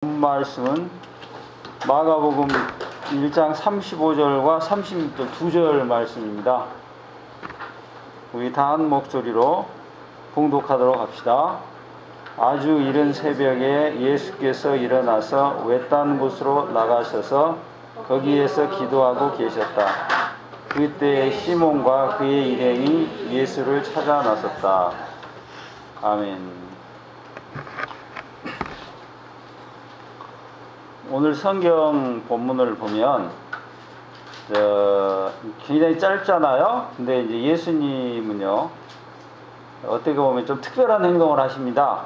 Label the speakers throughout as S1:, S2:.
S1: 말씀은 마가복음 1장 35절과 36절 2절 말씀입니다. 우리 다 한 목소리로 봉독하도록 합시다. 아주 이른 새벽에 예수께서 일어나서 외딴 곳으로 나가셔서 거기에서 기도하고 계셨다. 그때 시몬과 그의 일행이 예수를 찾아 나섰다. 아멘. 오늘 성경 본문을 보면 굉장히 짧잖아요. 근데 이제 예수님은요, 어떻게 보면 좀 특별한 행동을 하십니다.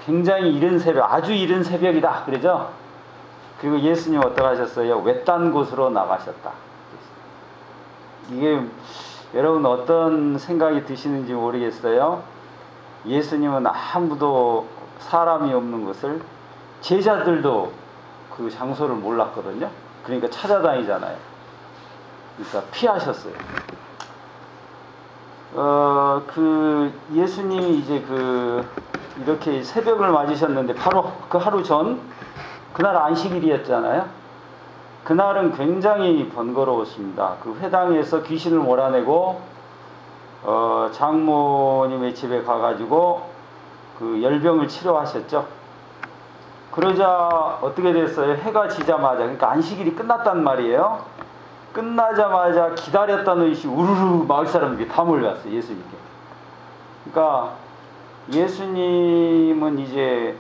S1: 굉장히 이른 새벽, 아주 이른 새벽이다 그러죠. 그리고 예수님 어떻게 하셨어요? 외딴 곳으로 나가셨다. 이게 여러분 어떤 생각이 드시는지 모르겠어요. 예수님은 아무도 사람이 없는 것을, 제자들도 그 장소를 몰랐거든요. 그러니까 찾아다니잖아요. 그러니까 피하셨어요. 예수님이 이제 이렇게 새벽을 맞으셨는데 바로 그 하루 전, 그날 안식일이었잖아요. 그날은 굉장히 번거로웠습니다. 그 회당에서 귀신을 몰아내고, 장모님의 집에 가가지고 그 열병을 치료하셨죠. 그러자 어떻게 됐어요? 해가 지자마자, 그러니까 안식일이 끝났단 말이에요. 끝나자마자 기다렸다는 듯이 우르르 마을 사람들이 다 몰려왔어요, 예수님께. 그러니까 예수님은 이제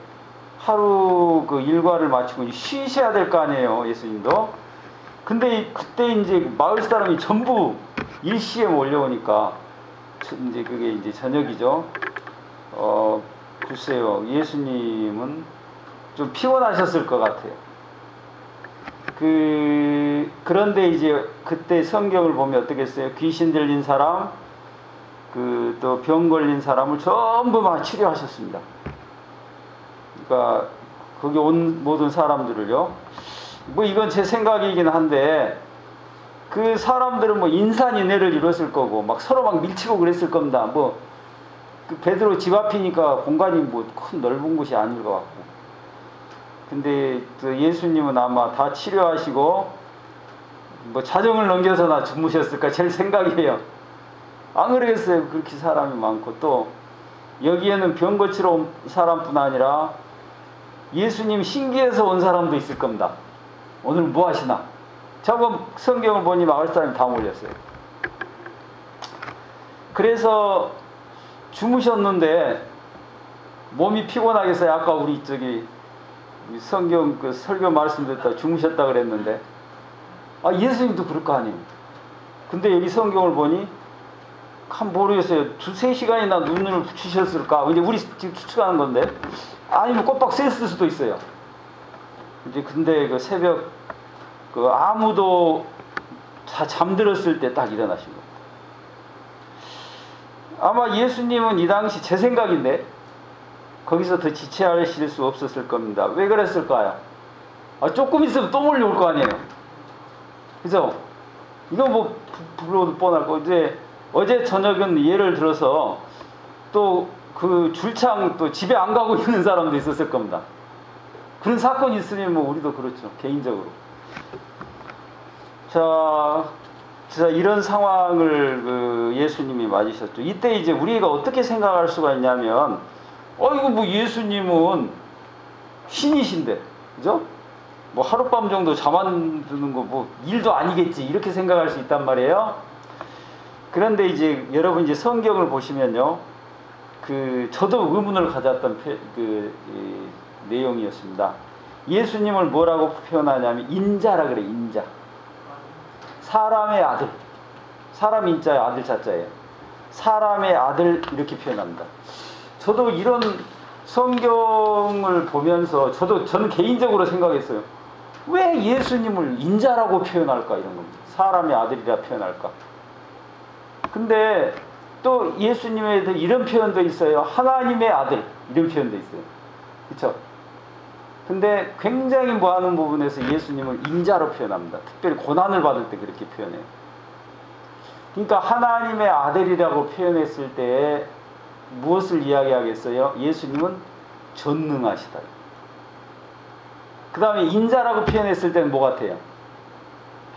S1: 하루 그 일과를 마치고 쉬셔야 될 거 아니에요, 예수님도. 근데 그때 이제 마을 사람이 전부 일시에 몰려오니까, 이제 그게 이제 저녁이죠. 글쎄요, 예수님은 좀 피곤하셨을 것 같아요. 그런데 이제 그때 성경을 보면 어떻게 했어요? 귀신 들린 사람, 또 병 걸린 사람을 전부 막 치료하셨습니다. 그러니까 거기 온 모든 사람들을요. 뭐 이건 제 생각이긴 한데, 그 사람들은 뭐 인산인해를 이뤘을 거고, 막 서로 막 밀치고 그랬을 겁니다. 그 베드로 집 앞이니까 공간이 뭐 큰 넓은 곳이 아닐 것 같고. 근데 예수님은 아마 다 치료하시고 뭐 자정을 넘겨서나 주무셨을까 제 생각이에요. 안 그러겠어요? 그렇게 사람이 많고, 또 여기에는 병 고치러 온 사람뿐 아니라 예수님 신기해서 온 사람도 있을 겁니다. 오늘 뭐 하시나? 저번 성경을 보니 마을 사람이 다 몰렸어요. 그래서 주무셨는데 몸이 피곤하겠어요. 아까 우리 성경 설교 말씀 듣다 주무셨다 그랬는데, 예수님도 그럴 거 아니에요. 근데 여기 성경을 보니 모르겠어요. 2-3시간이나 눈을 붙이셨을까? 이제 우리 지금 추측하는 건데, 아니면 꼬박 샜을 수도 있어요. 이제 근데 그 새벽 아무도 다 잠들었을 때 딱 일어나신 겁니다. 아마 예수님은 이 당시, 제 생각인데, 거기서 더 지체하실 수 없었을 겁니다. 왜 그랬을까요? 조금 있으면 또 몰려올 거 아니에요. 그죠? 이거 뭐 불러도 뻔할 거. 이제 어제 저녁은 예를 들어서 또 그 줄창 또 집에 안 가고 있는 사람도 있었을 겁니다. 그런 사건이 있으면 뭐 우리도 그렇죠, 개인적으로. 자, 이런 상황을 예수님이 맞으셨죠. 이때 이제 우리가 어떻게 생각할 수가 있냐면, 이거 뭐 예수님은 신이신데, 그죠? 뭐 하룻밤 정도 잠 안 드는 거 뭐 일도 아니겠지, 이렇게 생각할 수 있단 말이에요. 그런데 이제 여러분 이제 성경을 보시면요, 저도 의문을 가졌던 내용이었습니다. 예수님을 뭐라고 표현하냐면 인자라 그래, 인자. 사람의 아들. 사람 인자예요, 아들 자자예요. 사람의 아들, 이렇게 표현합니다. 저도 이런 성경을 보면서 저는 개인적으로 생각했어요. 왜 예수님을 인자라고 표현할까, 이런 겁니다. 사람의 아들이라 표현할까. 근데 또 예수님에 대해 이런 표현도 있어요. 하나님의 아들, 이런 표현도 있어요. 그렇죠? 근데 굉장히 뭐하는 부분에서 예수님을 인자로 표현합니다. 특별히 고난을 받을 때 그렇게 표현해요. 그러니까 하나님의 아들이라고 표현했을 때 무엇을 이야기하겠어요? 예수님은 전능하시다. 그 다음에 인자라고 표현했을 때는 뭐 같아요?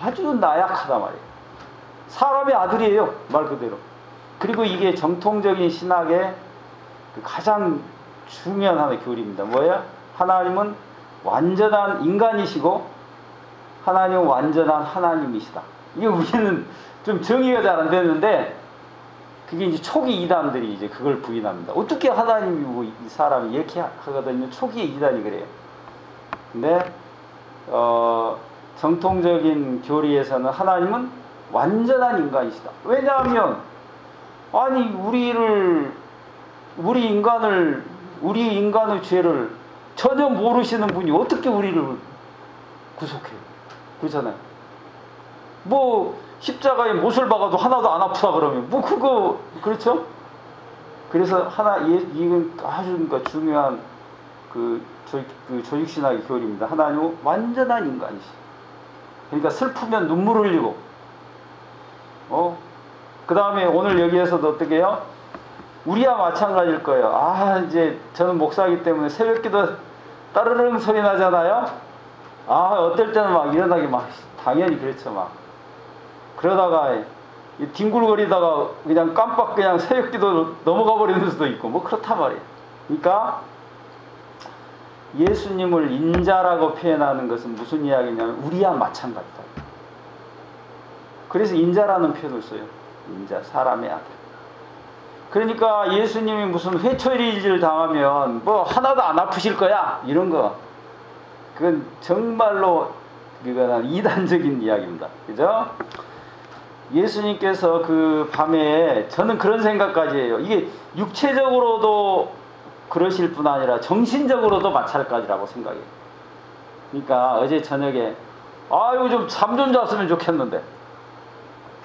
S1: 아주 나약하단 말이에요. 사람의 아들이에요, 말 그대로. 그리고 이게 정통적인 신학의 그 가장 중요한 하나의 교리입니다. 뭐예요? 하나님은 완전한 인간이시고 하나님은 완전한 하나님이시다. 이게 우리는 좀 정의가 잘 안 되는데, 그게 이제 초기 이단들이 이제 그걸 부인합니다. 어떻게 하나님이고 이 사람이 이렇게 하거든요. 초기 이단이 그래요. 근데 정통적인 교리에서는 하나님은 완전한 인간이시다. 왜냐하면 아니 우리 인간의 죄를 전혀 모르시는 분이 어떻게 우리를 구속해요? 그렇잖아요. 뭐 십자가에 못을 박아도 하나도 안 아프다 그러면 뭐 그거 그렇죠? 그래서 이건 아주 그러니까 중요한 그 조직신학의 교리입니다. 하나님은 완전한 인간이시. 그러니까 슬프면 눈물 흘리고, 그 다음에 오늘 여기에서도 어떻게 해요? 우리야 마찬가지일 거예요. 이제 저는 목사이기 때문에 새벽기도 따르릉 소리 나잖아요. 어떨 때는 막 일어나기 막 당연히 그렇죠. 막 그러다가 뒹굴거리다가 그냥 깜빡 그냥 새벽기도 넘어가 버리는 수도 있고 뭐 그렇단 말이에요. 그러니까 예수님을 인자라고 표현하는 것은 무슨 이야기냐면 우리야 마찬가지다. 그래서 인자라는 표현을 써요. 인자, 사람의 아들. 그러니까 예수님이 무슨 회초리질 당하면 뭐 하나도 안 아프실 거야 이런 거, 그건 정말로 그거는 이단적인 이야기입니다. 그죠? 예수님께서 그 밤에 저는 그런 생각까지 해요. 이게 육체적으로도 그러실 뿐 아니라 정신적으로도 마찬가지라고 생각해요. 그러니까 어제 저녁에 좀 잠 좀 잤으면 좋겠는데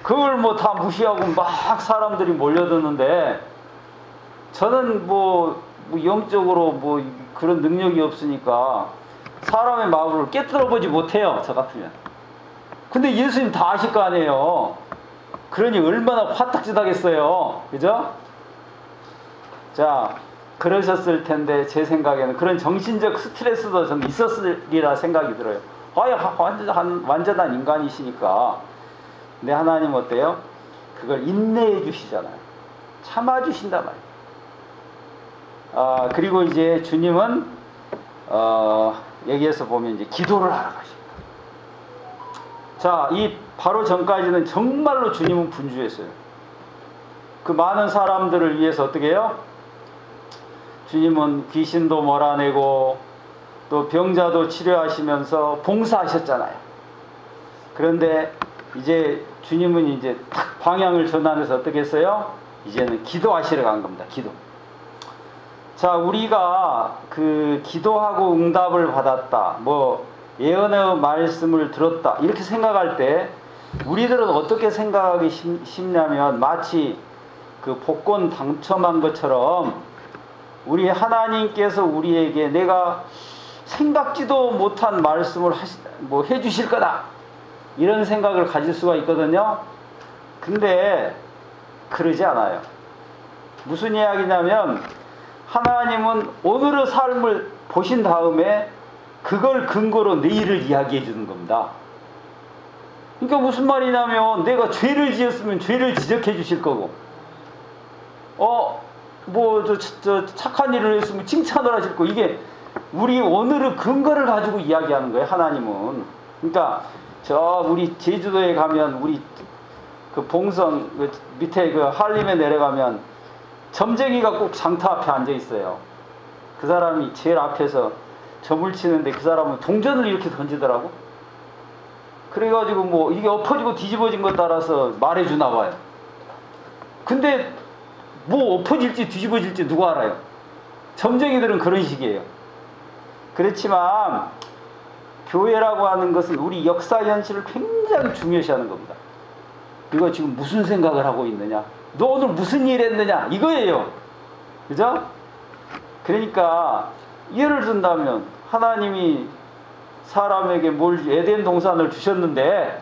S1: 그걸 뭐 다 무시하고 막 사람들이 몰려드는데, 저는 뭐 영적으로 뭐 그런 능력이 없으니까 사람의 마음을 깨뜨려 보지 못해요, 저 같으면. 근데 예수님 다 아실 거 아니에요. 그러니 얼마나 화딱지다겠어요. 그죠? 자, 그러셨을 텐데 제 생각에는 그런 정신적 스트레스도 좀 있었으리라 생각이 들어요. 완전한 인간이시니까. 근데 하나님 어때요? 그걸 인내해 주시잖아요. 참아 주신단 말이에요. 그리고 이제 주님은 여기에서 보면 이제 기도를 하러 가십니다. 자, 이 바로 전까지는 정말로 주님은 분주했어요. 그 많은 사람들을 위해서 어떻게 해요? 주님은 귀신도 몰아내고 또 병자도 치료하시면서 봉사하셨잖아요. 그런데 이제 주님은 이제 딱 방향을 전환해서 어떻게 했어요? 이제는 기도하시러 간 겁니다. 기도. 자, 우리가 그 기도하고 응답을 받았다, 뭐 예언의 말씀을 들었다 이렇게 생각할 때 우리들은 어떻게 생각하기 쉽냐면 마치 그 복권 당첨한 것처럼 우리 하나님께서 우리에게 내가 생각지도 못한 말씀을 해주실 거다 이런 생각을 가질 수가 있거든요. 근데 그러지 않아요. 무슨 이야기냐면 하나님은 오늘의 삶을 보신 다음에 그걸 근거로 내일을 이야기해 주는 겁니다. 그러니까 무슨 말이냐면 내가 죄를 지었으면 죄를 지적해 주실 거고, 착한 일을 했으면 칭찬을 하실 거고, 이게 우리 오늘의 근거를 가지고 이야기하는 거예요, 하나님은. 그러니까 우리 제주도에 가면 우리 그 봉성 밑에 그 한림에 내려가면 점쟁이가 꼭 장터 앞에 앉아 있어요. 그 사람이 제일 앞에서 점을 치는데 그 사람은 동전을 이렇게 던지더라고. 그래가지고 뭐 이게 엎어지고 뒤집어진 것 따라서 말해주나 봐요. 근데 뭐 엎어질지 뒤집어질지 누가 알아요? 점쟁이들은 그런 식이에요. 그렇지만 교회라고 하는 것은 우리 역사 현실을 굉장히 중요시하는 겁니다. 이거 지금 무슨 생각을 하고 있느냐? 너 오늘 무슨 일 했느냐? 이거예요. 그죠? 그러니까 예를 든다면 하나님이 사람에게 에덴 동산을 주셨는데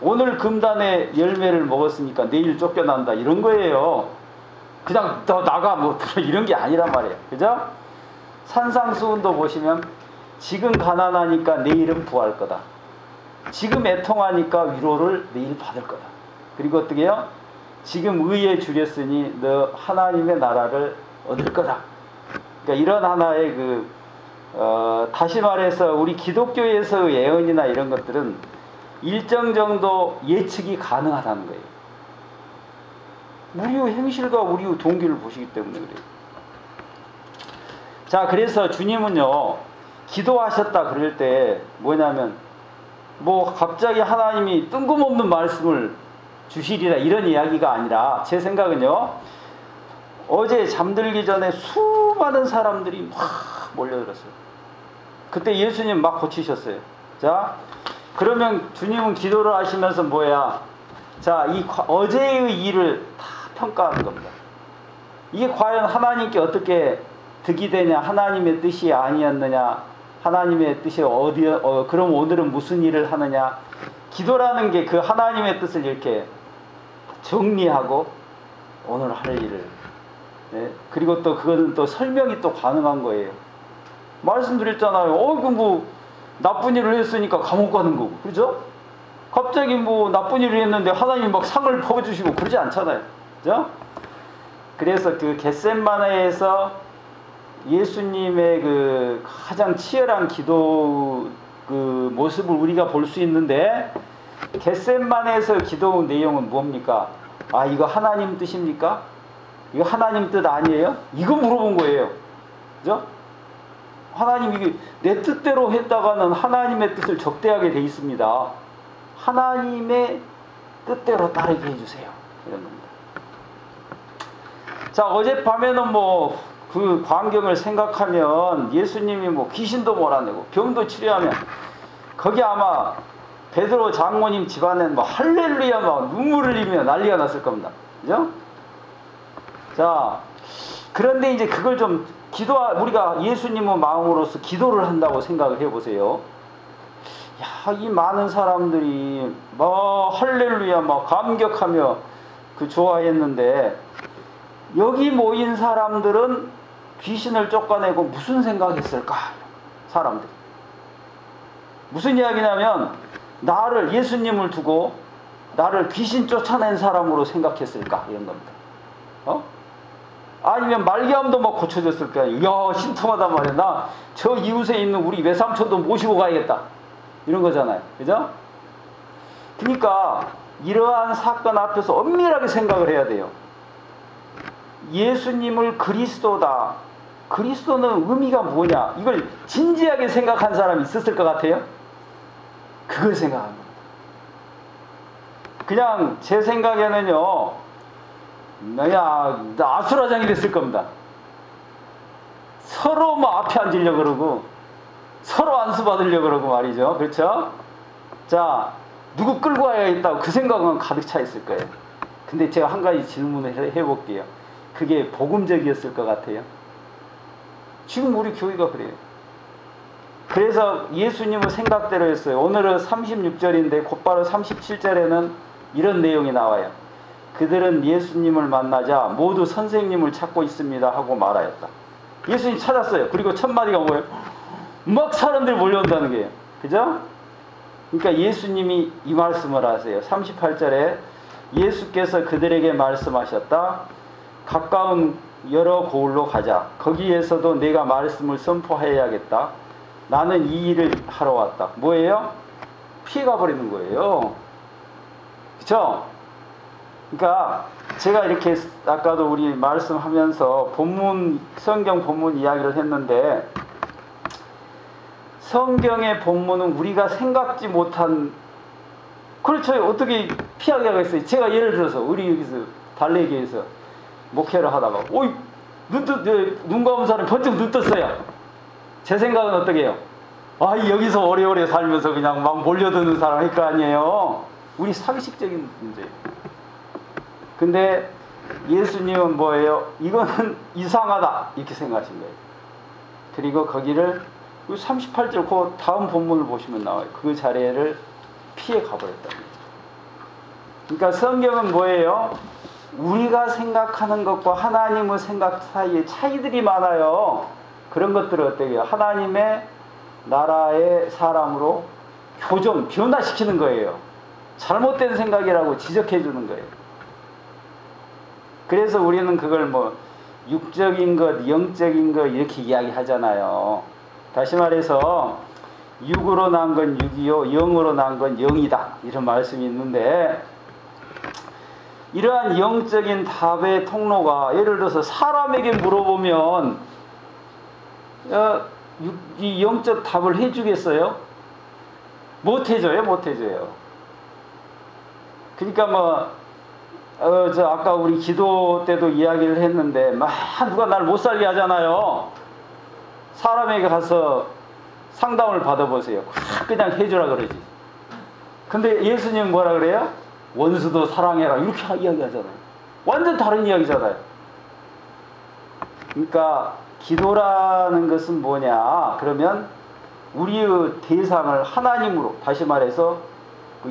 S1: 오늘 금단의 열매를 먹었으니까 내일 쫓겨난다 이런 거예요. 그냥 너 나가 뭐 이런 게 아니란 말이에요. 그죠? 산상수훈도 보시면 지금 가난하니까 내일은 부할 거다. 지금 애통하니까 위로를 내일 받을 거다. 그리고 어떻게 해요? 지금 의에 주렸으니 너 하나님의 나라를 얻을 거다. 그러니까 이런 하나의 다시 말해서 우리 기독교에서의 예언이나 이런 것들은 일정 정도 예측이 가능하다는 거예요. 우리의 행실과 우리의 동기를 보시기 때문에 그래요. 자, 그래서 주님은요, 기도하셨다 그럴 때 뭐냐면, 갑자기 하나님이 뜬금없는 말씀을 주시리라 이런 이야기가 아니라, 제 생각은요, 어제 잠들기 전에 수많은 사람들이 막 몰려들었어요. 그때 예수님 막 고치셨어요. 자, 그러면 주님은 기도를 하시면서 자, 어제의 일을 다 평가하는 겁니다. 이게 과연 하나님께 어떻게 득이 되냐, 하나님의 뜻이 아니었느냐, 하나님의 뜻이 그럼 오늘은 무슨 일을 하느냐. 기도라는 게 그 하나님의 뜻을 이렇게 정리하고 오늘 할 일을, 네? 그리고 또 그거는 또 설명이 또 가능한 거예요. 말씀드렸잖아요. 나쁜 일을 했으니까 감옥 가는 거고, 그죠? 갑자기 나쁜 일을 했는데 하나님이 막 상을 퍼주시고 그러지 않잖아요. 그죠? 그래서 그 겟세마네에서 예수님의 가장 치열한 기도 모습을 우리가 볼 수 있는데, 겟세마네에서 기도 내용은 뭡니까? 이거 하나님 뜻입니까? 이거 하나님 뜻 아니에요? 이거 물어본 거예요. 그죠? 하나님, 이게 내 뜻대로 했다가는 하나님의 뜻을 적대하게 돼 있습니다. 하나님의 뜻대로 따르게 해주세요. 이런 겁니다. 자, 어젯밤에는 그 광경을 생각하면 예수님이 귀신도 몰아내고 병도 치료하면 거기 아마 베드로 장모님 집안엔 할렐루야 눈물을 흘리며 난리가 났을 겁니다. 그죠? 자, 그런데 이제 그걸 좀 우리가 예수님의 마음으로서 기도를 한다고 생각을 해보세요. 야, 이 많은 사람들이 할렐루야 감격하며 좋아했는데, 여기 모인 사람들은 귀신을 쫓아내고 무슨 생각했을까? 사람들이 무슨 이야기냐면, 예수님을 두고 나를 귀신 쫓아낸 사람으로 생각했을까? 이런 겁니다. 아니면 말기암도 고쳐졌을 거야. 이야, 신통하단 말이야. 나 저 이웃에 있는 우리 외삼촌도 모시고 가야겠다. 이런 거잖아요. 그죠? 그러니까 이러한 사건 앞에서 엄밀하게 생각을 해야 돼요. 예수님을 그리스도다. 그리스도는 의미가 뭐냐? 이걸 진지하게 생각한 사람이 있었을 것 같아요? 그걸 생각한 겁니다. 그냥 제 생각에는요, 아수라장이 됐을 겁니다. 서로 앞에 앉으려고 그러고, 서로 안수받으려고 그러고 말이죠. 그렇죠? 자, 누구 끌고 와야겠다고 그 생각은 가득 차 있을 거예요. 근데 제가 한 가지 질문을 해볼게요. 그게 복음적이었을 것 같아요? 지금 우리 교회가 그래요. 그래서 예수님은 생각대로 했어요. 오늘은 36절인데 곧바로 37절에는 이런 내용이 나와요. 그들은 예수님을 만나자 모두 선생님을 찾고 있습니다 하고 말하였다. 예수님 찾았어요. 그리고 첫 마디가 뭐예요? 막 사람들이 몰려온다는 거예요. 그죠? 그러니까 예수님이 이 말씀을 하세요. 38절에 예수께서 그들에게 말씀하셨다. 가까운 여러 고을로 가자. 거기에서도 내가 말씀을 선포해야겠다. 나는 이 일을 하러 왔다. 뭐예요? 피해가 버리는 거예요. 그쵸? 그러니까 제가 이렇게 아까도 우리 말씀하면서 성경 본문 이야기를 했는데, 성경의 본문은 우리가 생각지 못한, 그렇죠. 어떻게 피하게 하겠어요? 제가 예를 들어서 우리 여기서 달래교에서 목회를 하다가 눈 감은 사람이 번쩍 눈 떴어요. 제 생각은 어떻게 해요? 여기서 오래오래 살면서 그냥 막 몰려드는 사람일 거 아니에요. 우리 상식적인 문제예요. 근데 예수님은 뭐예요? 이거는 이상하다 이렇게 생각하신 거예요. 그리고 거기를 38절 그 다음 본문을 보시면 나와요. 그 자리를 피해 가버렸다는 거예요. 그러니까 성경은 뭐예요? 우리가 생각하는 것과 하나님의 생각 사이에 차이들이 많아요. 그런 것들을 어떻게 해요? 하나님의 나라의 사람으로 교정, 변화시키는 거예요. 잘못된 생각이라고 지적해 주는 거예요. 그래서 우리는 그걸 뭐 육적인 것, 영적인 것 이렇게 이야기하잖아요. 다시 말해서 육으로 난 건 육이요, 영으로 난 건 영이다, 이런 말씀이 있는데, 이러한 영적인 답의 통로가, 예를 들어서 사람에게 물어보면 이 영적 답을 해주겠어요? 못 해줘요, 못 해줘요. 그러니까 뭐 아까 우리 기도 때도 이야기를 했는데, 막 누가 날 못 살게 하잖아요. 사람에게 가서 상담을 받아보세요. 그냥 해주라 그러지. 근데 예수님 뭐라 그래요? 원수도 사랑해라, 이렇게 이야기하잖아요. 완전 다른 이야기잖아요. 그러니까 기도라는 것은 뭐냐, 그러면 우리의 대상을 하나님으로, 다시 말해서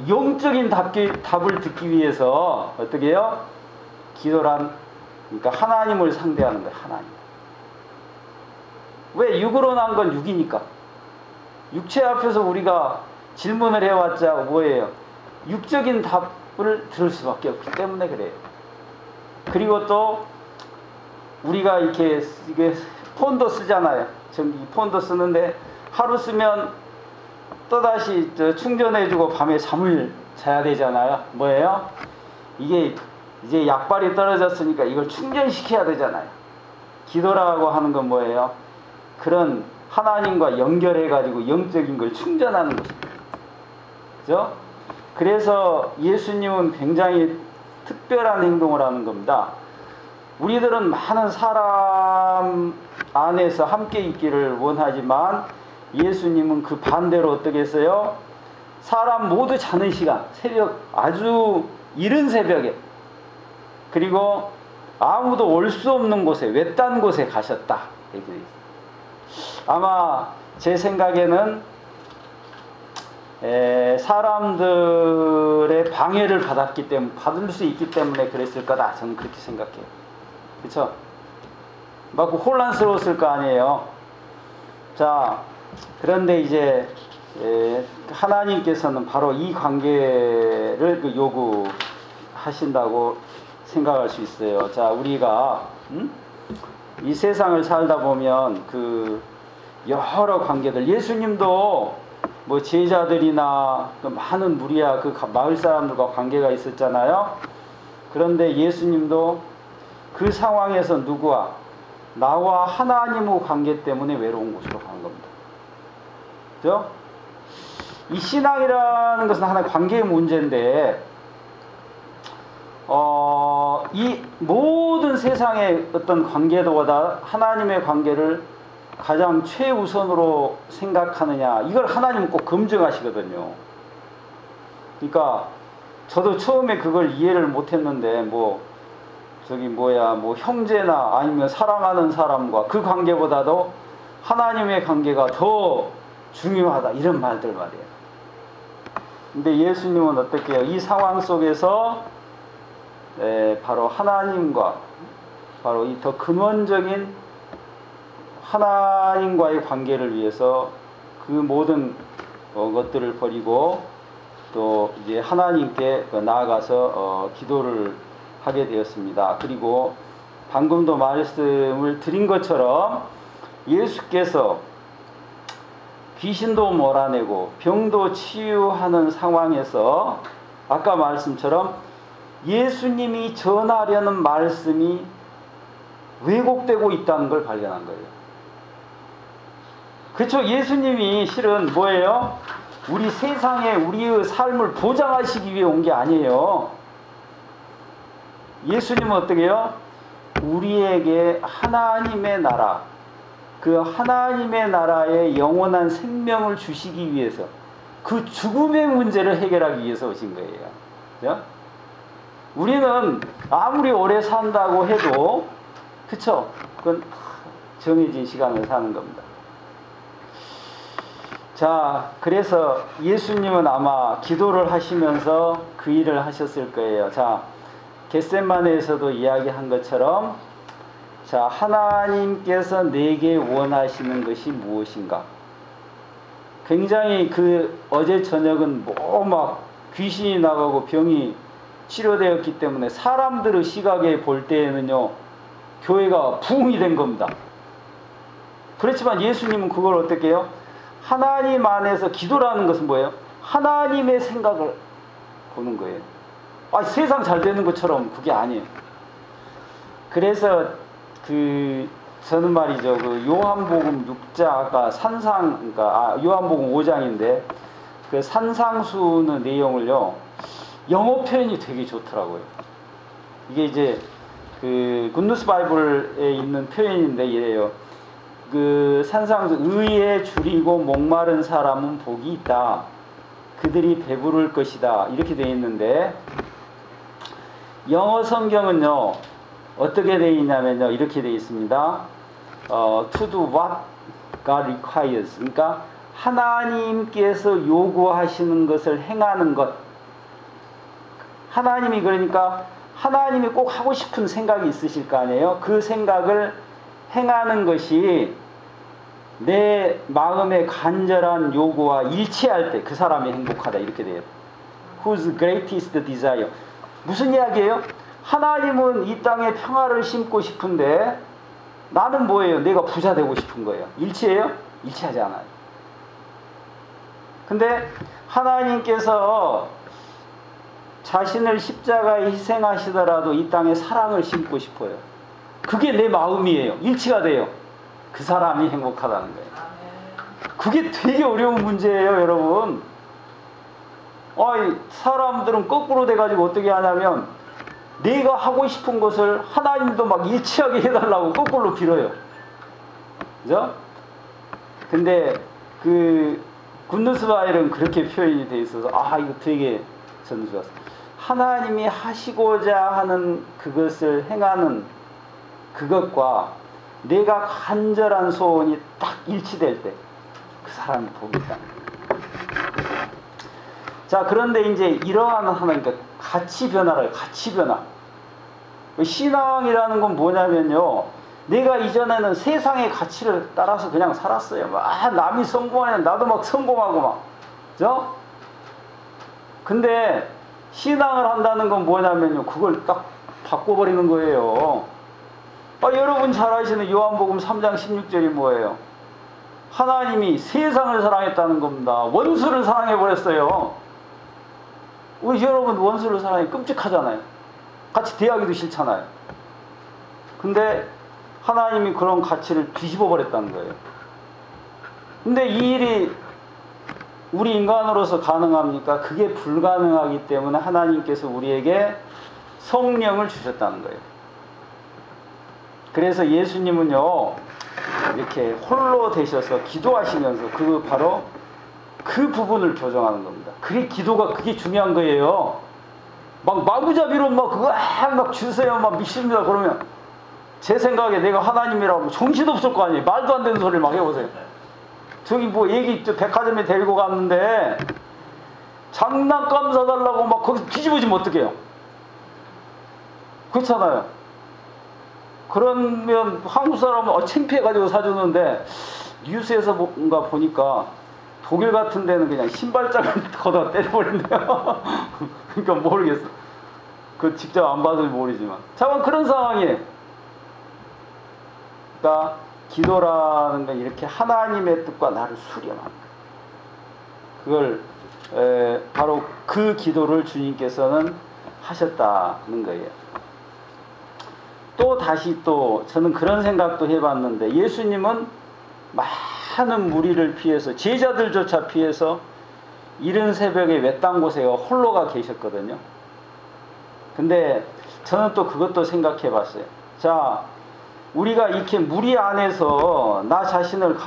S1: 영적인 답을 듣기 위해서 어떻게 해요? 기도란, 그러니까 하나님을 상대하는 거예요. 하나님. 왜? 육으로 난 건 육이니까. 육체 앞에서 우리가 질문을 해왔자 뭐예요? 육적인 답을 들을 수밖에 없기 때문에 그래요. 그리고 또 우리가 이렇게 폰도 쓰잖아요. 전기 폰도 쓰는데 하루 쓰면 또다시 충전해주고 밤에 잠을 자야 되잖아요. 뭐예요? 이게 이제 약발이 떨어졌으니까 이걸 충전시켜야 되잖아요. 기도라고 하는 건 뭐예요? 그런 하나님과 연결해가지고 영적인 걸 충전하는 것입니다. 그죠? 그래서 예수님은 굉장히 특별한 행동을 하는 겁니다. 우리들은 많은 사람 안에서 함께 있기를 원하지만, 예수님은 그 반대로 어떻게 했어요? 사람 모두 자는 시간, 새벽, 아주 이른 새벽에, 그리고 아무도 올 수 없는 곳에, 외딴 곳에 가셨다. 아마 제 생각에는 사람들의 방해를 받을 수 있기 때문에 그랬을 거다. 저는 그렇게 생각해요. 그렇죠? 막 혼란스러웠을 거 아니에요. 자, 그런데 이제 하나님께서는 바로 이 관계를 요구하신다고 생각할 수 있어요. 자, 우리가 이 세상을 살다 보면 여러 관계들, 예수님도 뭐 제자들이나 많은 무리야 그 마을 사람들과 관계가 있었잖아요. 그런데 예수님도 그 상황에서 누구와? 나와 하나님의 관계 때문에 외로운 곳으로 가는 겁니다. 그죠? 이 신앙이라는 것은 하나의 관계의 문제인데, 이 모든 세상의 어떤 관계보다 하나님의 관계를 가장 최우선으로 생각하느냐, 이걸 하나님은 꼭 검증하시거든요. 그러니까 저도 처음에 그걸 이해를 못했는데, 뭐 형제나 아니면 사랑하는 사람과 그 관계보다도 하나님의 관계가 더 중요하다, 이런 말들 말이에요. 근데 예수님은 어떻게 해요? 이 상황 속에서 바로 하나님과, 바로 이 더 근원적인 하나님과의 관계를 위해서 그 모든 것들을 버리고 또 이제 하나님께 나아가서 기도를 하게 되었습니다. 그리고 방금도 말씀을 드린 것처럼 예수께서 귀신도 몰아내고 병도 치유하는 상황에서 아까 말씀처럼 예수님이 전하려는 말씀이 왜곡되고 있다는 걸 발견한 거예요. 그렇죠? 예수님이 실은 뭐예요? 우리 세상에 우리의 삶을 보장하시기 위해 온 게 아니에요. 예수님은 어떻게 해요? 우리에게 하나님의 나라, 그 하나님의 나라의 영원한 생명을 주시기 위해서, 그 죽음의 문제를 해결하기 위해서 오신 거예요. 그죠? 우리는 아무리 오래 산다고 해도, 그쵸? 그건 정해진 시간을 사는 겁니다. 자, 그래서 예수님은 아마 기도를 하시면서 그 일을 하셨을 거예요. 자, 겟세마네에서도 이야기한 것처럼, 자, 하나님께서 내게 원하시는 것이 무엇인가? 굉장히 그 어제 저녁은 뭐 막 귀신이 나가고 병이 치료되었기 때문에 사람들의 시각에 볼 때에는요, 교회가 부흥이 된 겁니다. 그렇지만 예수님은 그걸 어떻게 해요? 하나님 안에서 기도라는 것은 뭐예요? 하나님의 생각을 보는 거예요. 아, 세상 잘 되는 것처럼 그게 아니에요. 그래서 저는 말이죠, 그 요한복음 6자가 그러니까 요한복음 5장인데 그 산상수는 내용을요, 영어 표현이 되게 좋더라고요. 이게 이제 그 굿뉴스 바이블에 있는 표현인데 이래요. 그 산상수, 의에 줄이고 목마른 사람은 복이 있다. 그들이 배부를 것이다. 이렇게 되어 있는데, 영어 성경은요, 어떻게 되어 있냐면요, 이렇게 되어 있습니다. To do what God requires. 그러니까 하나님께서 요구하시는 것을 행하는 것. 하나님이 그러니까 하나님이 꼭 하고 싶은 생각이 있으실 거 아니에요? 그 생각을 행하는 것이 내 마음의 간절한 요구와 일치할 때 그 사람이 행복하다. 이렇게 돼요. Whose greatest desire. 무슨 이야기예요? 하나님은 이 땅에 평화를 심고 싶은데 나는 뭐예요? 내가 부자 되고 싶은 거예요. 일치해요? 일치하지 않아요. 근데 하나님께서 자신을 십자가에 희생하시더라도 이 땅에 사랑을 심고 싶어요. 그게 내 마음이에요. 일치가 돼요. 그 사람이 행복하다는 거예요. 그게 되게 어려운 문제예요, 여러분. 사람들은 거꾸로 돼가지고 어떻게 하냐면 내가 하고 싶은 것을 하나님도 막 일치하게 해달라고 거꾸로 빌어요. 그죠? 근데 그 굿뉴스 바이블은 그렇게 표현이 돼 있어서 이거 되게 저는 좋았어요. 하나님이 하시고자 하는 그것을 행하는 그것과 내가 간절한 소원이 딱 일치될 때 그 사람이 복이 있다. 자, 그런데 이제 이러한 하나니까 가치 변화를 가치 변화. 신앙이라는 건 뭐냐면요, 내가 이전에는 세상의 가치를 따라서 그냥 살았어요. 남이 성공하면 나도 막 성공하고 막, 그죠? 근데 신앙을 한다는 건 뭐냐면요, 그걸 딱 바꿔버리는 거예요. 여러분 잘 아시는 요한복음 3장 16절이 뭐예요? 하나님이 세상을 사랑했다는 겁니다. 원수를 사랑해버렸어요. 우리 여러분 원수를 사랑해 끔찍하잖아요. 같이 대하기도 싫잖아요. 근데 하나님이 그런 가치를 뒤집어 버렸다는 거예요. 근데 이 일이 우리 인간으로서 가능합니까? 그게 불가능하기 때문에 하나님께서 우리에게 성령을 주셨다는 거예요. 그래서 예수님은요, 이렇게 홀로 되셔서 기도하시면서 바로 그 부분을 교정하는 겁니다. 그게 기도가 그게 중요한 거예요. 막 마구잡이로 막 주세요 막 믿습니다 그러면 제 생각에 내가 하나님이라고 정신없을 거 아니에요. 말도 안 되는 소리를 막 해보세요. 저기 백화점에 데리고 갔는데 장난감 사달라고 막 거기서 뒤집어지면 어떡해요? 그렇잖아요. 그러면 한국 사람은 창피해가지고 사주는데 뉴스에서 뭔가 보니까 독일 같은 데는 그냥 신발장을 걷어 때려버린대요. 그러니까 모르겠어. 그 직접 안 봐도 모르지만. 잠깐 그런 상황이에요. 그러니까 기도라는 건 이렇게 하나님의 뜻과 나를 수렴하는 거예요. 그걸 바로 그 기도를 주님께서는 하셨다는 거예요. 또 다시 저는 그런 생각도 해봤는데 예수님은 많은 무리를 피해서 제자들조차 피해서 이른 새벽에 외딴 곳에 홀로가 계셨거든요. 근데 저는 또 그것도 생각해 봤어요. 자, 우리가 이렇게 무리 안에서 나 자신을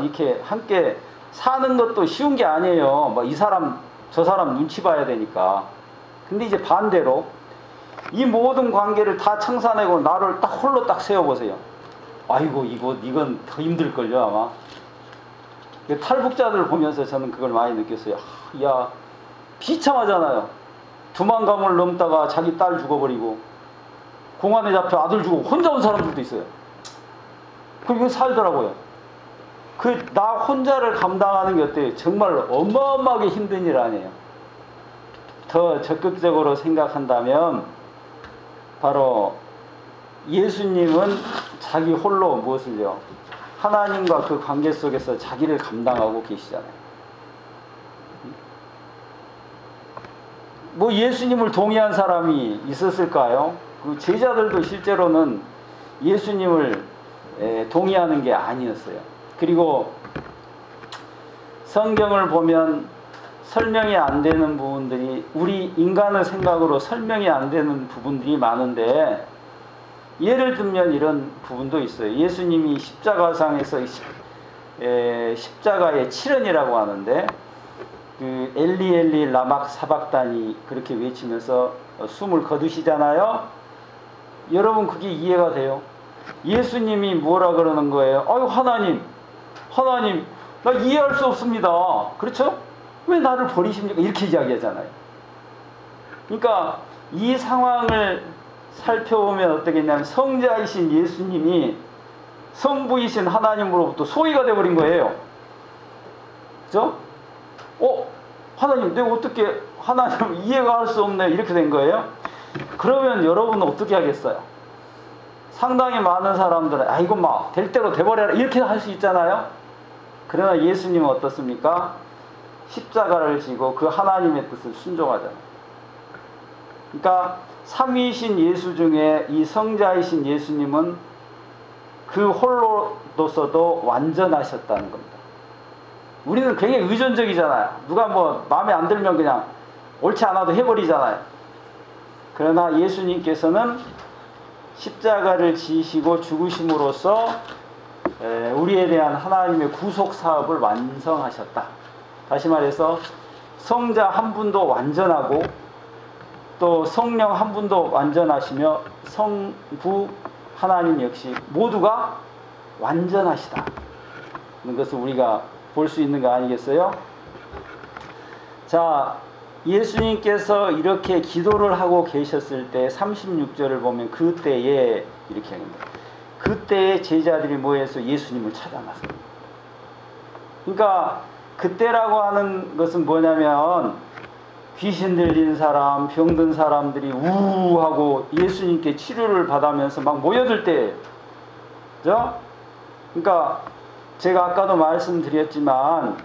S1: 이렇게 함께 사는 것도 쉬운 게 아니에요. 이 사람 저 사람 눈치 봐야 되니까. 근데 이제 반대로 이 모든 관계를 다 청산하고 나를 딱 홀로 딱 세워보세요. 아이고 이건 더 힘들걸요 아마. 탈북자들 보면서 저는 그걸 많이 느꼈어요. 야, 비참하잖아요. 두만강을 넘다가 자기 딸 죽어버리고 공안에 잡혀 아들 죽고 혼자 온 사람들도 있어요. 그리고 살더라고요. 나 혼자를 감당하는 게 어때요? 정말 어마어마하게 힘든 일 아니에요. 더 적극적으로 생각한다면 바로 예수님은 자기 홀로 무엇을요? 하나님과 그 관계 속에서 자기를 감당하고 계시잖아요. 뭐 예수님을 동의한 사람이 있었을까요? 그 제자들도 실제로는 예수님을 동의하는 게 아니었어요. 그리고 성경을 보면 설명이 안 되는 부분들이, 우리 인간의 생각으로 설명이 안 되는 부분들이 많은데, 예를 들면 이런 부분도 있어요. 예수님이 십자가상에서 십자가의 칠언이라고 하는데, 그 엘리 엘리 라막 사박다니 그렇게 외치면서 숨을 거두시잖아요. 여러분 그게 이해가 돼요? 예수님이 뭐라 그러는 거예요? 아유 하나님 나 이해할 수 없습니다. 그렇죠? 왜 나를 버리십니까? 이렇게 이야기하잖아요. 그러니까 이 상황을 살펴보면 어떻겠냐면, 성자이신 예수님이 성부이신 하나님으로부터 소위가 되어버린 거예요. 그죠? 하나님, 내가 어떻게 하나님 이해가 할 수 없네, 이렇게 된 거예요. 그러면 여러분은 어떻게 하겠어요? 상당히 많은 사람들은 이거 막 될 대로 돼버려라, 이렇게 할 수 있잖아요. 그러나 예수님은 어떻습니까? 십자가를 지고 그 하나님의 뜻을 순종하잖아요. 그러니까 삼위이신 예수 중에 이 성자이신 예수님은 그 홀로서도 완전하셨다는 겁니다. 우리는 굉장히 의존적이잖아요. 누가 뭐 마음에 안 들면 그냥 옳지 않아도 해버리잖아요. 그러나 예수님께서는 십자가를 지시고 죽으심으로써 우리에 대한 하나님의 구속 사업을 완성하셨다. 다시 말해서 성자 한 분도 완전하고 또 성령 한 분도 완전하시며 성부 하나님 역시 모두가 완전하시다. 는 것을 우리가 볼 수 있는 거 아니겠어요? 자, 예수님께서 이렇게 기도를 하고 계셨을 때 36절을 보면 그때에 이렇게 합니다. 그때에 제자들이 모여서 예수님을 찾아 나섭니다. 그러니까 그때라고 하는 것은 뭐냐면, 귀신 들린 사람, 병든 사람들이 우하고 예수님께 치료를 받으면서 막 모여들 때예요. 그죠? 그러니까 제가 아까도 말씀드렸지만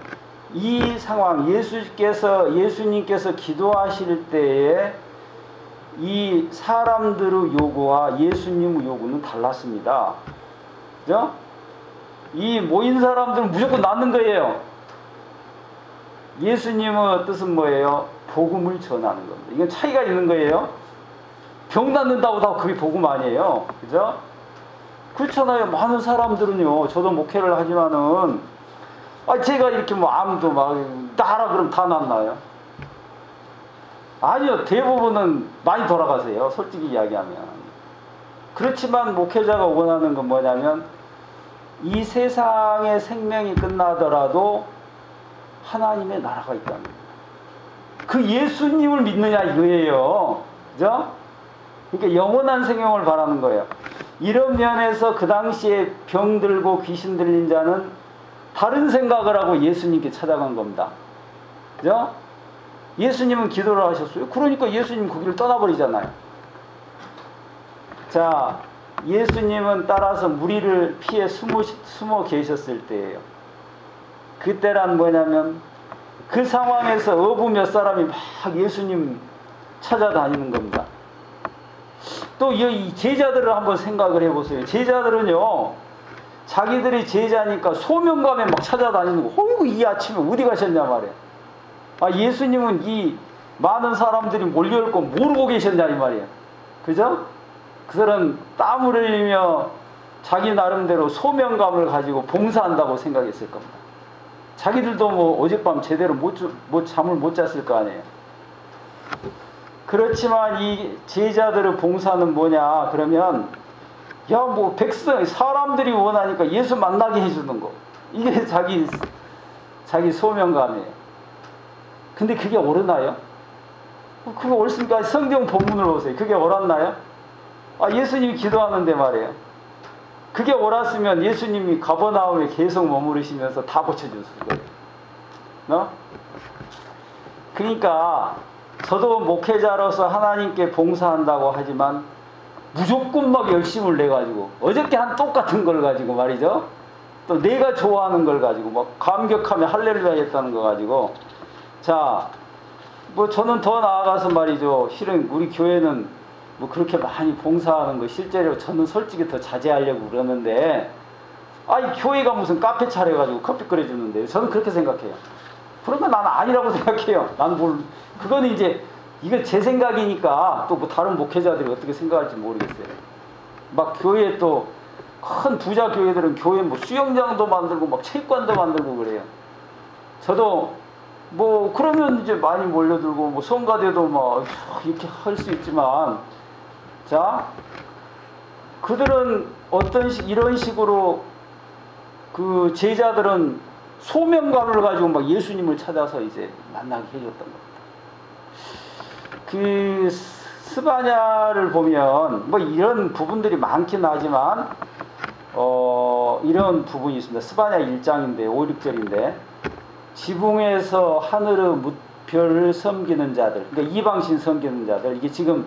S1: 이 상황, 예수님께서 기도하실 때에 이 사람들의 요구와 예수님의 요구는 달랐습니다. 그죠? 이 모인 사람들은 무조건 낫는 거예요. 예수님의 뜻은 뭐예요? 복음을 전하는 겁니다. 이건 차이가 있는 거예요. 병 낫는다고 다 그게 복음 아니에요. 그죠? 그렇잖아요. 많은 사람들은요, 저도 목회를 하지만은, 제가 이렇게 뭐 암도 막, 나라 그러면 다 낫나요? 아니요. 대부분은 많이 돌아가세요. 솔직히 이야기하면. 그렇지만 목회자가 원하는 건 뭐냐면, 이 세상의 생명이 끝나더라도 하나님의 나라가 있다는 거예요. 그 예수님을 믿느냐 이거예요. 그죠? 그러니까 영원한 생명을 바라는 거예요. 이런 면에서 그 당시에 병들고 귀신 들린 자는 다른 생각을 하고 예수님께 찾아간 겁니다. 그죠? 예수님은 기도를 하셨어요. 그러니까 예수님 거기를 떠나버리잖아요. 자, 예수님은 따라서 무리를 피해 숨어 계셨을 때예요. 그때란 뭐냐면 그 상황에서 어부 몇 사람이 막 예수님 찾아다니는 겁니다. 또 이 제자들을 한번 생각을 해보세요. 제자들은요, 자기들이 제자니까 소명감에 막 찾아다니는 거. 어이구, 이 아침에 어디 가셨냐 말이에요. 예수님은 이 많은 사람들이 몰려올 거 모르고 계셨냐 이 말이에요. 그죠? 그들은 땀을 흘리며 자기 나름대로 소명감을 가지고 봉사한다고 생각했을 겁니다. 자기들도 뭐 어젯밤 제대로 잠을 못 잤을 거 아니에요. 그렇지만 이 제자들의 봉사는 뭐냐 그러면, 뭐 사람들이 원하니까 예수 만나게 해주는 거, 이게 자기 소명감이에요. 근데 그게 옳으나요? 그거 옳습니까? 성경 본문을 보세요. 그게 옳았나요? 예수님이 기도하는데 말이에요. 그게 옳았으면 예수님이 가버나움에 계속 머무르시면서 다 고쳐줬을 거예요. 그러니까 저도 목회자로서 하나님께 봉사한다고 하지만 무조건 막 열심을 내가지고 어저께 한 똑같은 걸 가지고 말이죠. 또 내가 좋아하는 걸 가지고 막 감격하며 할렐루야 했다는 거 가지고 자, 뭐 저는 더 나아가서 말이죠. 실은 우리 교회는 뭐 그렇게 많이 봉사하는 거 실제로 저는 솔직히 더 자제하려고 그러는데 아이 교회가 무슨 카페 차려가지고 커피 끓여주는데 저는 그렇게 생각해요. 그러면 나는 아니라고 생각해요. 난 그거는 이제 이거 제 생각이니까 또 뭐 다른 목회자들이 어떻게 생각할지 모르겠어요. 막 교회 또 큰 부자 교회들은 교회 뭐 수영장도 만들고 막 체육관도 만들고 그래요. 저도 뭐 그러면 이제 많이 몰려들고 뭐 성가대도 막 이렇게 할 수 있지만 자 그들은 이런 식으로 그 제자들은 소명감을 가지고 막 예수님을 찾아서 이제 만나게 해줬던 겁니다. 그 스바냐를 보면 뭐 이런 부분들이 많긴 하지만 이런 부분이 있습니다. 스바냐 1장인데 5, 6절인데 지붕에서 하늘의 무별을 섬기는 자들, 그러니까 이방신 섬기는 자들, 이게 지금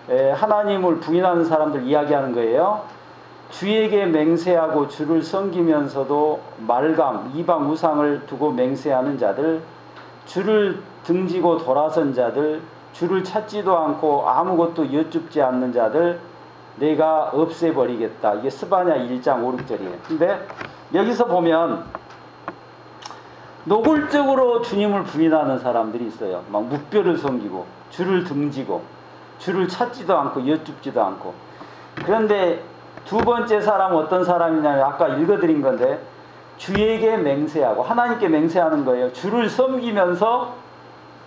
S1: 하나님을 부인하는 사람들 이야기하는 거예요. 주에게 맹세하고 주를 섬기면서도 말감, 이방 우상을 두고 맹세하는 자들, 주를 등지고 돌아선 자들, 주를 찾지도 않고 아무것도 여쭙지 않는 자들 내가 없애버리겠다. 이게 스바냐 1장 5, 6절이에요. 근데 여기서 보면 노골적으로 주님을 부인하는 사람들이 있어요. 막 묵별을 섬기고 주를 등지고 주를 찾지도 않고 여쭙지도 않고. 그런데 두 번째 사람은 어떤 사람이냐면 아까 읽어드린 건데 주에게 맹세하고 하나님께 맹세하는 거예요. 주를 섬기면서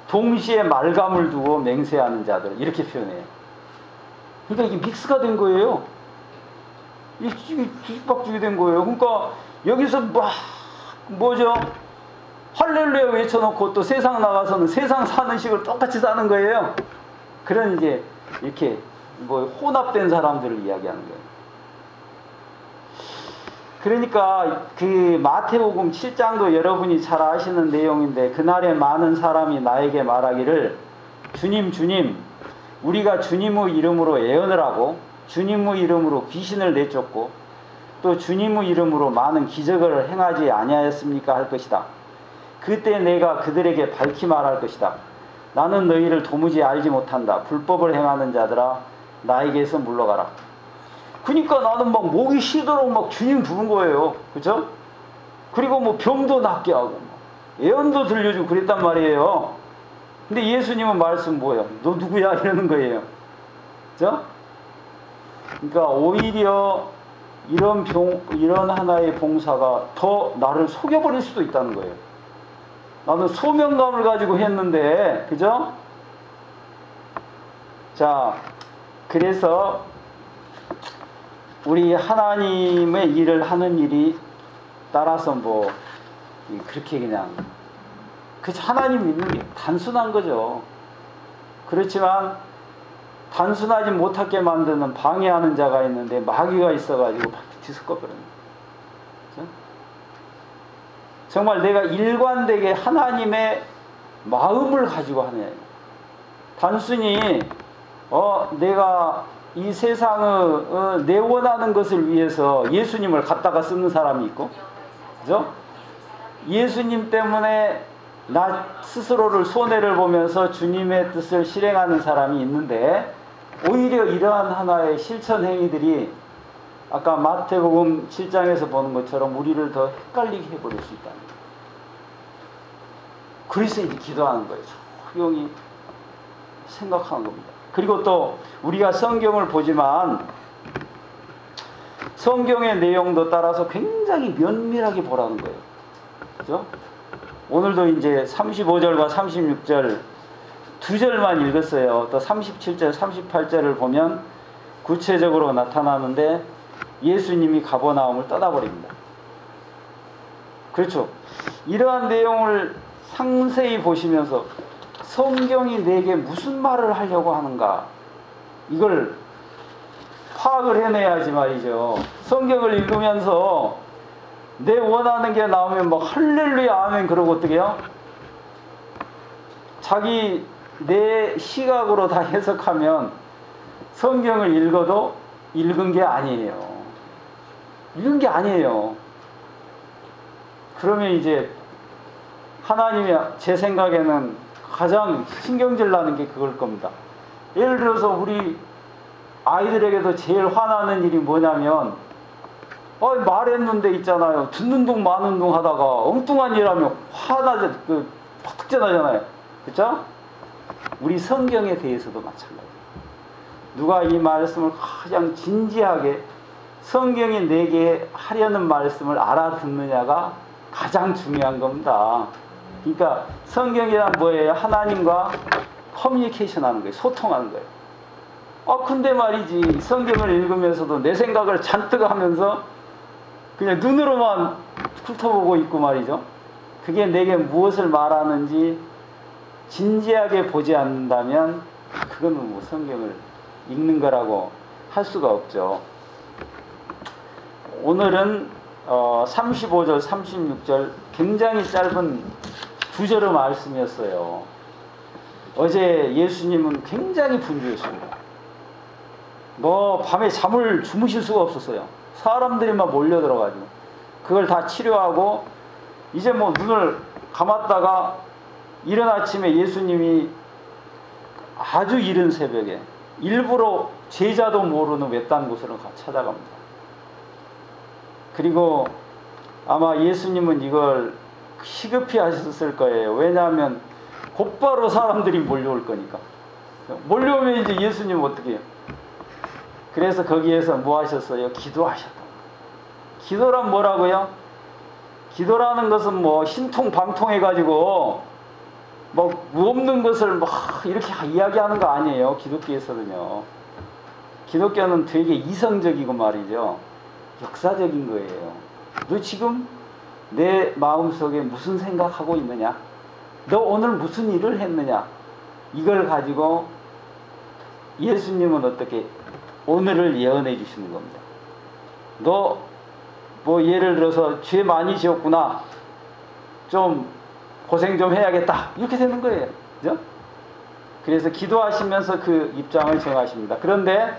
S1: 동시에 말감을 두고 맹세하는 자들 이렇게 표현해요. 그러니까 이게 믹스가 된 거예요. 이게 뒤집박죽이 된 거예요. 그러니까 여기서 막 뭐죠? 할렐루야 외쳐놓고 또 세상 나가서는 세상 사는 식을 똑같이 사는 거예요. 그런 이제 이렇게 뭐 혼합된 사람들을 이야기하는 거예요. 그러니까 그 마태복음 7장도 여러분이 잘 아시는 내용인데 그날에 많은 사람이 나에게 말하기를 주님 주님 우리가 주님의 이름으로 예언을 하고 주님의 이름으로 귀신을 내쫓고 또 주님의 이름으로 많은 기적을 행하지 아니하였습니까 할 것이다. 그때 내가 그들에게 밝히 말할 것이다. 나는 너희를 도무지 알지 못한다. 불법을 행하는 자들아 나에게서 물러가라. 그러니까 나는 막 목이 쉬도록 막 주님 부른 거예요. 그죠? 그리고 뭐 병도 낫게 하고 예언도 들려주고 그랬단 말이에요. 근데 예수님은 말씀 뭐예요? 너 누구야? 이러는 거예요. 그죠? 그러니까 오히려 이런 하나의 봉사가 더 나를 속여버릴 수도 있다는 거예요. 나는 소명감을 가지고 했는데, 그죠? 자, 그래서 우리 하나님의 일을 하는 일이 따라서 뭐 그렇게 그냥 하나님 믿는 게 단순한 거죠. 그렇지만 단순하지 못하게 만드는 방해하는 자가 있는데 마귀가 있어가지고 뒤섞어버립니다. 그렇죠? 정말 내가 일관되게 하나님의 마음을 가지고 하느냐. 단순히 내가 이 세상의 내 원하는 것을 위해서 예수님을 갖다가 쓰는 사람이 있고, 그죠? 예수님 때문에 나 스스로를 손해를 보면서 주님의 뜻을 실행하는 사람이 있는데 오히려 이러한 하나의 실천 행위들이 아까 마태복음 7장에서 보는 것처럼 우리를 더 헷갈리게 해버릴 수 있다. 그래서 이제 기도하는 거예요. 조용히 생각하는 겁니다. 그리고 또 우리가 성경을 보지만 성경의 내용도 따라서 굉장히 면밀하게 보라는 거예요. 그죠? 오늘도 이제 35절과 36절 두 절만 읽었어요. 또 37절, 38절을 보면 구체적으로 나타나는데 예수님이 가버나움을 떠나버립니다. 그렇죠. 이러한 내용을 상세히 보시면서 성경이 내게 무슨 말을 하려고 하는가 이걸 파악을 해내야지 말이죠. 성경을 읽으면서 내 원하는 게 나오면 뭐 할렐루야 아멘 그러고 어떻게 해요? 자기 내 시각으로 다 해석하면 성경을 읽어도 읽은 게 아니에요. 읽은 게 아니에요. 그러면 이제 하나님이 제 생각에는 가장 신경질 나는 게 그걸 겁니다. 예를 들어서 우리 아이들에게도 제일 화나는 일이 뭐냐면 말했는데 있잖아요. 듣는 둥 마는 둥 하다가 엉뚱한 일 하면 화나죠. 화특제 나잖아요. 그렇죠? 우리 성경에 대해서도 마찬가지예요. 누가 이 말씀을 가장 진지하게 성경이 내게 하려는 말씀을 알아듣느냐가 가장 중요한 겁니다. 그러니까 성경이란 뭐예요? 하나님과 커뮤니케이션 하는 거예요. 소통하는 거예요. 근데 말이지 성경을 읽으면서도 내 생각을 잔뜩 하면서 그냥 눈으로만 훑어보고 있고 말이죠. 그게 내게 무엇을 말하는지 진지하게 보지 않는다면 그거는 뭐 성경을 읽는 거라고 할 수가 없죠. 오늘은 35절, 36절 굉장히 짧은 구절의 말씀이었어요. 어제 예수님은 굉장히 분주했습니다. 밤에 잠을 주무실 수가 없었어요. 사람들이 막 몰려들어가지고 그걸 다 치료하고 이제 뭐 눈을 감았다가 이른 아침에 예수님이 아주 이른 새벽에 일부러 제자도 모르는 외딴 곳으로 찾아갑니다. 그리고 아마 예수님은 이걸 시급히 하셨을 거예요. 왜냐하면 곧바로 사람들이 몰려올 거니까. 몰려오면 이제 예수님은 어떻게 해요? 그래서 거기에서 뭐 하셨어요? 기도하셨다. 기도란 뭐라고요? 기도라는 것은 뭐 신통방통해가지고 뭐 없는 것을 막 이렇게 이야기하는 거 아니에요. 기독교에서는요. 기독교는 되게 이성적이고 말이죠. 역사적인 거예요. 너 지금 내 마음속에 무슨 생각하고 있느냐? 너 오늘 무슨 일을 했느냐? 이걸 가지고 예수님은 어떻게 오늘을 예언해 주시는 겁니다. 너 뭐 예를 들어서 죄 많이 지었구나. 좀 고생 좀 해야겠다. 이렇게 되는 거예요. 그죠? 그래서 기도하시면서 그 입장을 정하십니다. 그런데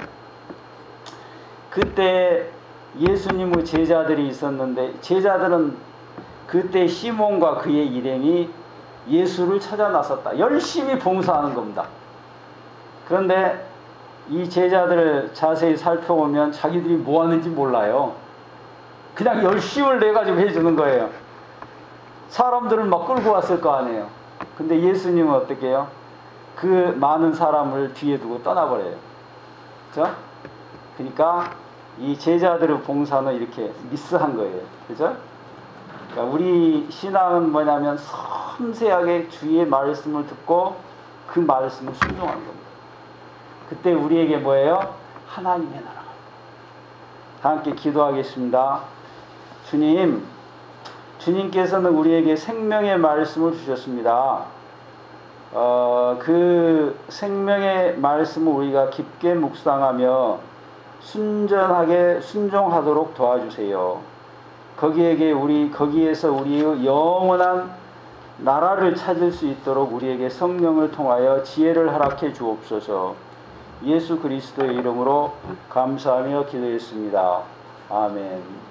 S1: 그때 예수님의 제자들이 있었는데 제자들은 그때 시몬과 그의 일행이 예수를 찾아 나섰다. 열심히 봉사하는 겁니다. 그런데 이 제자들을 자세히 살펴보면 자기들이 뭐 하는지 몰라요. 그냥 열심을 내가지고 해주는 거예요. 사람들을 막 끌고 왔을 거 아니에요. 근데 예수님은 어떻게 해요? 그 많은 사람을 뒤에 두고 떠나버려요. 그죠? 그러니까 이 제자들의 봉사는 이렇게 미스한 거예요. 그죠? 그러니까 우리 신앙은 뭐냐면 섬세하게 주의 말씀을 듣고 그 말씀을 순종하는 겁니다. 그때 우리에게 뭐예요? 하나님의 나라가. 다 함께 기도하겠습니다. 주님께서는 우리에게 생명의 말씀을 주셨습니다. 그 생명의 말씀을 우리가 깊게 묵상하며 순전하게 순종하도록 도와주세요. 거기에서 우리의 영원한 나라를 찾을 수 있도록 우리에게 성령을 통하여 지혜를 허락해 주옵소서. 예수 그리스도의 이름으로 감사하며 기도했습니다. 아멘.